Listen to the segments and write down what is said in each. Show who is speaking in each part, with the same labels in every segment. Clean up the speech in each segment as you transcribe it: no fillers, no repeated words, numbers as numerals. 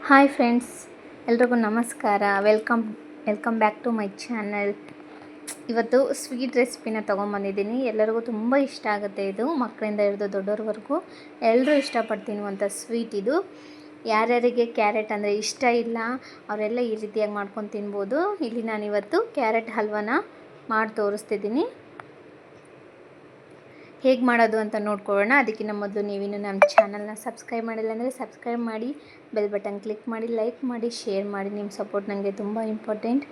Speaker 1: Hi friends, ಎಲ್ರಿಗೂ ನಮಸ್ಕಾರ. Welcome back to my channel. ಇವತ್ತು ಸ್ವೀಟ್ ರೆಸಿಪಿನ ತೊಗೊಂಬಂದಿದ್ದೀನಿ. ಎಲ್ಲರಿಗೂ ತುಂಬ ಇಷ್ಟ ಆಗುತ್ತೆ. ಇದು ಮಕ್ಕಳಿಂದ ಹಿಡಿದು ದೊಡ್ಡವ್ರವರೆಗೂ ಎಲ್ಲರೂ ಇಷ್ಟಪಟ್ಟು ತಿನ್ನುವಂಥ ಸ್ವೀಟ್ ಇದು. ಯಾರ್ಯಾರಿಗೆ ಕ್ಯಾರೆಟ್ ಅಂದರೆ ಇಷ್ಟ ಇಲ್ಲ ಅವರೆಲ್ಲ ಈ ರೀತಿಯಾಗಿ ಮಾಡ್ಕೊಂಡು ತಿನ್ಬೋದು. ಇಲ್ಲಿ ನಾನಿವತ್ತು ಕ್ಯಾರೆಟ್ ಹಲ್ವಾನ ಮಾಡಿ ತೋರಿಸ್ತಿದ್ದೀನಿ. ಹೇಗೆ ಮಾಡೋದು ಅಂತ ನೋಡ್ಕೊಳ್ಳೋಣ. ಅದಕ್ಕಿಂತ ಮೊದಲು ನೀವಿನ್ನು ನಮ್ಮ ಚಾನಲ್ನ ಸಬ್ಸ್ಕ್ರೈಬ್ ಮಾಡಿಲ್ಲ ಅಂದರೆ ಸಬ್ಸ್ಕ್ರೈಬ್ ಮಾಡಿ, ಬೆಲ್ ಬಟನ್ ಕ್ಲಿಕ್ ಮಾಡಿ, ಲೈಕ್ ಮಾಡಿ, ಶೇರ್ ಮಾಡಿ. ನಿಮ್ಮ ಸಪೋರ್ಟ್ ನನಗೆ ತುಂಬ ಇಂಪಾರ್ಟೆಂಟ್.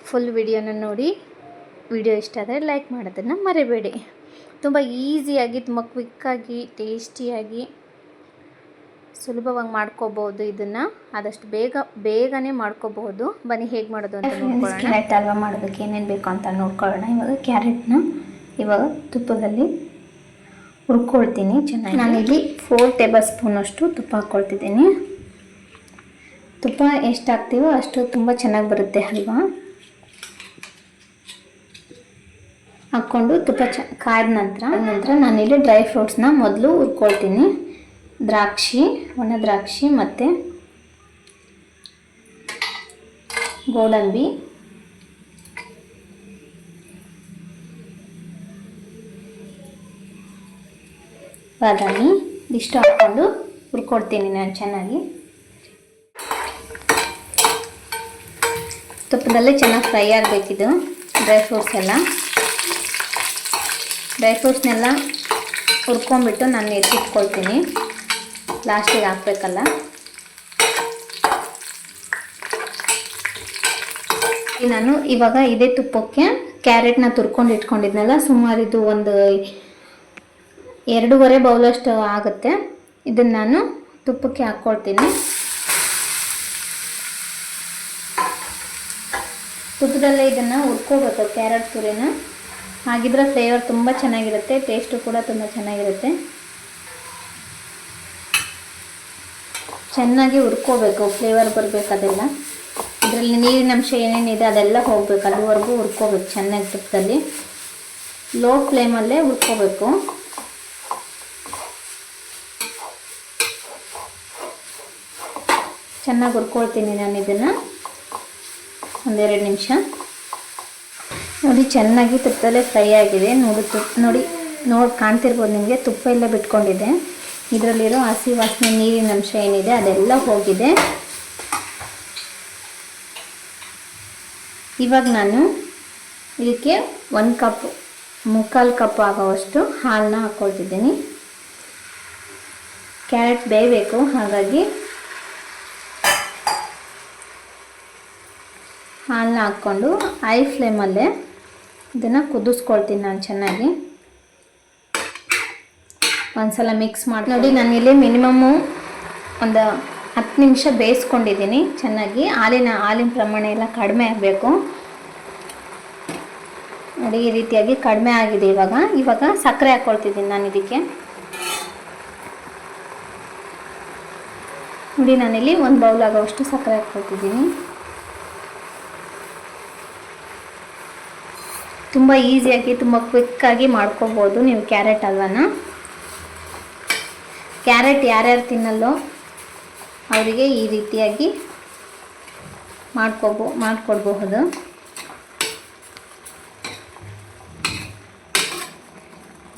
Speaker 1: ಫುಲ್ ವಿಡಿಯೋನ ನೋಡಿ. ವಿಡಿಯೋ ಇಷ್ಟ ಆದರೆ ಲೈಕ್ ಮಾಡೋದನ್ನು ಮರಿಬೇಡಿ. ತುಂಬ ಈಸಿಯಾಗಿ, ತುಂಬ ಕ್ವಿಕ್ಕಾಗಿ, ಟೇಸ್ಟಿಯಾಗಿ, ಸುಲಭವಾಗಿ ಮಾಡ್ಕೋಬೋದು. ಇದನ್ನು ಆದಷ್ಟು ಬೇಗನೆ ಮಾಡ್ಕೋಬಹುದು. ಬನ್ನಿ ಹೇಗೆ ಮಾಡೋದು ಅಂತ ನೋಡ್ಕೊಳ್ಳೋಣ. ಕ್ಯಾರೆಟ್ ಹಲ್ವಾ ಮಾಡೋದಕ್ಕೆ ಏನೇನು ಬೇಕು ಅಂತ ನೋಡ್ಕೊಳ್ಳೋಣ. ಇವಾಗ ಕ್ಯಾರೆಟ್ನ ತುಪ್ಪದಲ್ಲಿ ಹುರ್ಕೊಳ್ತೀನಿ ಚೆನ್ನಾಗಿ. ನಾನಿಲ್ಲಿ 4 ಟೇಬಲ್ ಸ್ಪೂನಷ್ಟು ತುಪ್ಪ ಹಾಕ್ಕೊಳ್ತಿದ್ದೀನಿ. ತುಪ್ಪ ಎಷ್ಟು ಹಾಕ್ತೀವೋ ಅಷ್ಟು ತುಂಬ ಚೆನ್ನಾಗಿ ಬರುತ್ತೆ ಹಲ್ವಾ. ಹಾಕ್ಕೊಂಡು ತುಪ್ಪ ಕಾಯ್ದ ನಂತರ ನಾನಿಲ್ಲಿ ಡ್ರೈ ಫ್ರೂಟ್ಸ್ನ ಮೊದಲು ಹುರ್ಕೊಳ್ತೀನಿ. ಒಣ ದ್ರಾಕ್ಷಿ ಮತ್ತು ಗೋಡಂಬಿ, ಬಾದಾಮಿ ಇಷ್ಟು ಹಾಕ್ಕೊಂಡು ಹುರ್ಕೊಳ್ತೀನಿ ನಾನು ಚೆನ್ನಾಗಿ. ತುಪ್ಪದಲ್ಲೇ ಚೆನ್ನಾಗಿ ಫ್ರೈ ಆಗಬೇಕಿದು. ಡ್ರೈ ಫ್ರೂಟ್ಸ್ನೆಲ್ಲ ಹುರ್ಕೊಂಡ್ಬಿಟ್ಟು ನಾನು ಎತ್ತಿಟ್ಕೊಳ್ತೀನಿ. ಲಾಸ್ಟಿಗೆ ಹಾಕಬೇಕಲ್ಲ. ನಾನು ಇವಾಗ ಇದೇ ತುಪ್ಪಕ್ಕೆ ಕ್ಯಾರೆಟ್ನ ತುರ್ಕೊಂಡು ಇಟ್ಕೊಂಡಿದ್ನಲ್ಲ, ಸುಮಾರು ಇದು ಒಂದು 2.5 ಬೌಲಷ್ಟು ಆಗುತ್ತೆ. ಇದನ್ನು ನಾನು ತುಪ್ಪಕ್ಕೆ ಹಾಕ್ಕೊಳ್ತೀನಿ. ತುಪ್ಪದಲ್ಲೇ ಇದನ್ನು ಹುರ್ಕೋಬೇಕು ಕ್ಯಾರೆಟ್ ತುರಿನ. ಹಾಗಿದ್ರೆ ಫ್ಲೇವರ್ ತುಂಬ ಚೆನ್ನಾಗಿರುತ್ತೆ, ಟೇಸ್ಟು ಕೂಡ ತುಂಬ ಚೆನ್ನಾಗಿರುತ್ತೆ. ಚೆನ್ನಾಗಿ ಹುರ್ಕೋಬೇಕು, ಫ್ಲೇವರ್ ಬರಬೇಕು. ಅದೆಲ್ಲ ಇದರಲ್ಲಿ ನೀರಿನ ಅಂಶ ಏನೇನಿದೆ ಅದೆಲ್ಲ ಹೋಗಬೇಕು. ಅಲ್ಲಿವರೆಗೂ ಹುರ್ಕೋಬೇಕು ಚೆನ್ನಾಗಿ ತುಪ್ಪದಲ್ಲಿ. ಲೋ ಫ್ಲೇಮಲ್ಲೇ ಹುರ್ಕೋಬೇಕು. ಚೆನ್ನಾಗಿ ಹುರ್ಕೊಳ್ತೀನಿ ನಾನು ಇದನ್ನು 1-2 ನಿಮಿಷ. ನೋಡಿ ಚೆನ್ನಾಗಿ ತುಪ್ಪದಲ್ಲೇ ಫ್ರೈ ಆಗಿದೆ. ನೋಡಿ ಕಾಣ್ತಿರ್ಬೋದು ನಿಮಗೆ, ತುಪ್ಪ ಎಲ್ಲ ಬಿಟ್ಕೊಂಡಿದೆ. ಇದರಲ್ಲಿರೋ ಹಸಿ ವಾಸನೆ, ನೀರಿನ ಅಂಶ ಏನಿದೆ ಅದೆಲ್ಲ ಹೋಗಿದೆ. ಇವಾಗ ನಾನು ಇದಕ್ಕೆ 1 ಕಪ್, 3/4 ಕಪ್ ಆಗೋವಷ್ಟು ಹಾಲನ್ನ ಹಾಕ್ಕೊಳ್ತಿದ್ದೀನಿ. ಕ್ಯಾರೆಟ್ ಬೇಯಬೇಕು, ಹಾಗಾಗಿ ಹಾಲನ್ನ ಹಾಕ್ಕೊಂಡು ಹೈ ಫ್ಲೇಮಲ್ಲೇ ಇದನ್ನು ಕುದಿಸ್ಕೊಳ್ತೀನಿ ನಾನು ಚೆನ್ನಾಗಿ. ಒಂದ್ಸಲ ಮಿಕ್ಸ್ ಮಾಡಿ ನೋಡಿ. ನಾನಿಲ್ಲಿ ಮಿನಿಮಮ್ಮು ಒಂದು 10 ನಿಮಿಷ ಬೇಯಿಸ್ಕೊಂಡಿದ್ದೀನಿ ಚೆನ್ನಾಗಿ. ಹಾಲಿನ ಪ್ರಮಾಣ ಎಲ್ಲ ಕಡಿಮೆ ಆಗಬೇಕು ನೋಡಿ. ಈ ರೀತಿಯಾಗಿ ಕಡಿಮೆ ಆಗಿದೆ. ಇವಾಗ ಸಕ್ಕರೆ ಹಾಕ್ಕೊಳ್ತಿದ್ದೀನಿ ನಾನು ಇದಕ್ಕೆ. ನೋಡಿ ನಾನಿಲ್ಲಿ 1 ಬೌಲ್ ಆಗೋವಷ್ಟು ಸಕ್ಕರೆ ಹಾಕ್ಕೊಳ್ತಿದ್ದೀನಿ. ತುಂಬ ಈಸಿಯಾಗಿ, ತುಂಬ ಕ್ವಿಕ್ಕಾಗಿ ಮಾಡ್ಕೋಬೋದು ನೀವು ಕ್ಯಾರೆಟ್ ಹಲ್ವಾನ. ಕ್ಯಾರೆಟ್ ಯಾರ್ಯಾರು ತಿನ್ನಲ್ಲೋ ಅವರಿಗೆ ಈ ರೀತಿಯಾಗಿ ಮಾಡಿಕೊಡ್ಬಹುದು.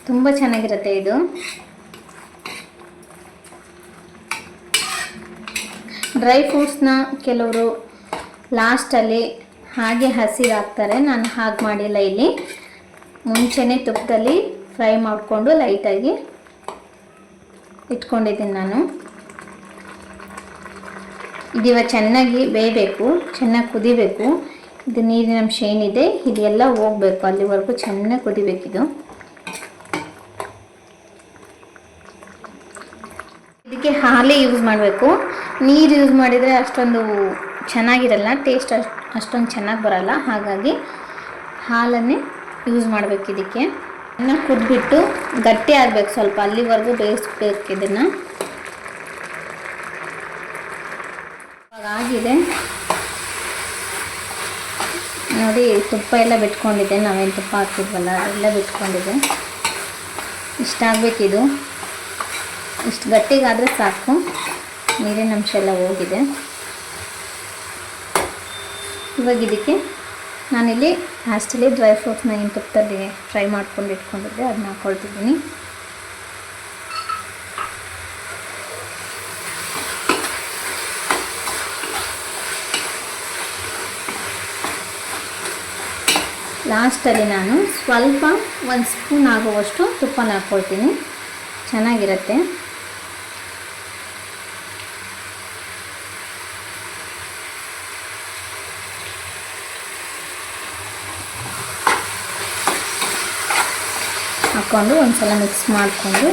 Speaker 1: ತುಂಬ ಚೆನ್ನಾಗಿರುತ್ತೆ ಇದು. ಡ್ರೈ ಫ್ರೂಟ್ಸ್ನ ಕೆಲವರು ಲಾಸ್ಟಲ್ಲಿ ಹಾಗೆ ಹಸಿಗೆ ಹಾಕ್ತಾರೆ. ನಾನು ಹಾಗೆ ಮಾಡಿಲ್ಲ. ಇಲ್ಲಿ ಮುಂಚೆನೇ ತುಪ್ಪದಲ್ಲಿ ಫ್ರೈ ಮಾಡಿಕೊಂಡು ಲೈಟಾಗಿ ಇಟ್ಕೊಂಡಿದ್ದೀನಿ ನಾನು. ಇದಿವಾಗ ಚೆನ್ನಾಗಿ ಬೇಯಬೇಕು, ಚೆನ್ನಾಗಿ ಕುದಿಬೇಕು. ಇದು ನೀರಿನ ಅಂಶ ಏನಿದೆ ಇದೆಲ್ಲ ಹೋಗಬೇಕು, ಅಲ್ಲಿವರೆಗೂ ಚೆನ್ನಾಗಿ ಕುದಿಬೇಕಿದು. ಇದಕ್ಕೆ ಹಾಲೇ ಯೂಸ್ ಮಾಡಬೇಕು. ನೀರು ಯೂಸ್ ಮಾಡಿದರೆ ಅಷ್ಟೊಂದು ಚೆನ್ನಾಗಿರಲ್ಲ, ಟೇಸ್ಟ್ ಅಷ್ಟೊಂದು ಚೆನ್ನಾಗಿ ಬರಲ್ಲ. ಹಾಗಾಗಿ ಹಾಲನ್ನೇ ಯೂಸ್ ಮಾಡಬೇಕು ಇದಕ್ಕೆ. ಇನ್ನು ಕುದ್ಬಿಟ್ಟು ಗಟ್ಟಿ ಆಗಬೇಕು ಸ್ವಲ್ಪ, ಅಲ್ಲಿವರೆಗೂ ಬೇಯಿಸ್ಬೇಕು ಇದನ್ನು. ಆಗಿದೆ ನೋಡಿ. ತುಪ್ಪ ಎಲ್ಲ ಬಿಟ್ಕೊಂಡಿದೆ, ನಾವೇನು ತುಪ್ಪ ಹಾಕ್ತಿದ್ವಲ್ಲ ಅದೆಲ್ಲ ಬಿಟ್ಕೊಂಡಿದೆ. ಇಷ್ಟ ಆಗಬೇಕಿದು. ಇಷ್ಟು ಗಟ್ಟಿಗಾದರೆ ಸಾಕು. ನೀರಿನ ಅಂಶ ಎಲ್ಲ ಹೋಗಿದೆ. ಇವಾಗ ಇದಕ್ಕೆ ನಾನಿಲ್ಲಿ ಲಾಸ್ಟಲ್ಲಿ ಡ್ರೈ ಫ್ರೂಟ್ಸ್ನ ಏನು ತುಪ್ಪದಲ್ಲಿ ಫ್ರೈ ಮಾಡ್ಕೊಂಡು ಇಟ್ಕೊಂಡಿದ್ದೆ ಅದನ್ನ ಹಾಕ್ಕೊಳ್ತಿದ್ದೀನಿ. ಲಾಸ್ಟಲ್ಲಿ ನಾನು ಸ್ವಲ್ಪ 1 ಸ್ಪೂನ್ ಆಗುವಷ್ಟು ತುಪ್ಪನ ಹಾಕ್ಕೊಳ್ತೀನಿ, ಚೆನ್ನಾಗಿರುತ್ತೆ. ಹಾಕ್ಕೊಂಡು ಒಂದ್ಸಲ ಮಿಕ್ಸ್ ಮಾಡಿಕೊಂಡು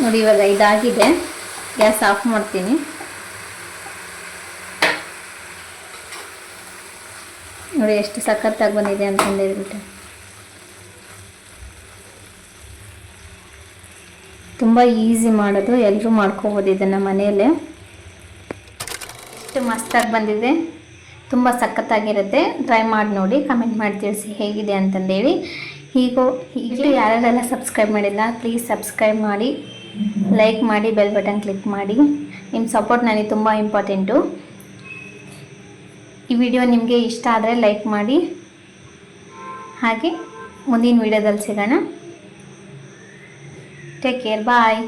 Speaker 1: ನೋಡಿ, ಇವಾಗ ಇದಾಗಿದೆ. ಗ್ಯಾಸ್ ಆಫ್ ಮಾಡ್ತೀನಿ. ನೋಡಿ ಎಷ್ಟು ಸಖತ್ತಾಗಿ ಬಂದಿದೆ ಅಂತಂದು ಹೇಳ್ಬಿಟ್ಟು. ತುಂಬ ಈಸಿ ಮಾಡೋದು, ಎಲ್ಲರೂ ಮಾಡ್ಕೋಬೋದು ಇದನ್ನು ಮನೆಯಲ್ಲೇ. ಎಷ್ಟು ಮಸ್ತಾಗಿ ಬಂದಿದೆ, ತುಂಬ ಸಖತ್ತಾಗಿರುತ್ತೆ. ಟ್ರೈ ಮಾಡಿ ನೋಡಿ, ಕಮೆಂಟ್ ಮಾಡಿ ತಿಳಿಸಿ ಹೇಗಿದೆ ಅಂತಂದೇಳಿ. ಈಗಲೂ ಯಾರೆಲ್ಲ ಸಬ್ಸ್ಕ್ರೈಬ್ ಮಾಡಿಲ್ಲ ಪ್ಲೀಸ್ ಸಬ್ಸ್ಕ್ರೈಬ್ ಮಾಡಿ, ಲೈಕ್ ಮಾಡಿ, ಬೆಲ್ ಬಟನ್ ಕ್ಲಿಕ್ ಮಾಡಿ. ನಿಮ್ಮ ಸಪೋರ್ಟ್ ನನಗೆ ತುಂಬ ಇಂಪಾರ್ಟೆಂಟು. ಈ ವಿಡಿಯೋ ನಿಮಗೆ ಇಷ್ಟ ಆದರೆ ಲೈಕ್ ಮಾಡಿ. ಹಾಗೆ ಮುಂದಿನ ವಿಡಿಯೋದಲ್ಲಿ ಸಿಗೋಣ. ಟೇಕ್ ಕೇರ್, ಬಾಯ್.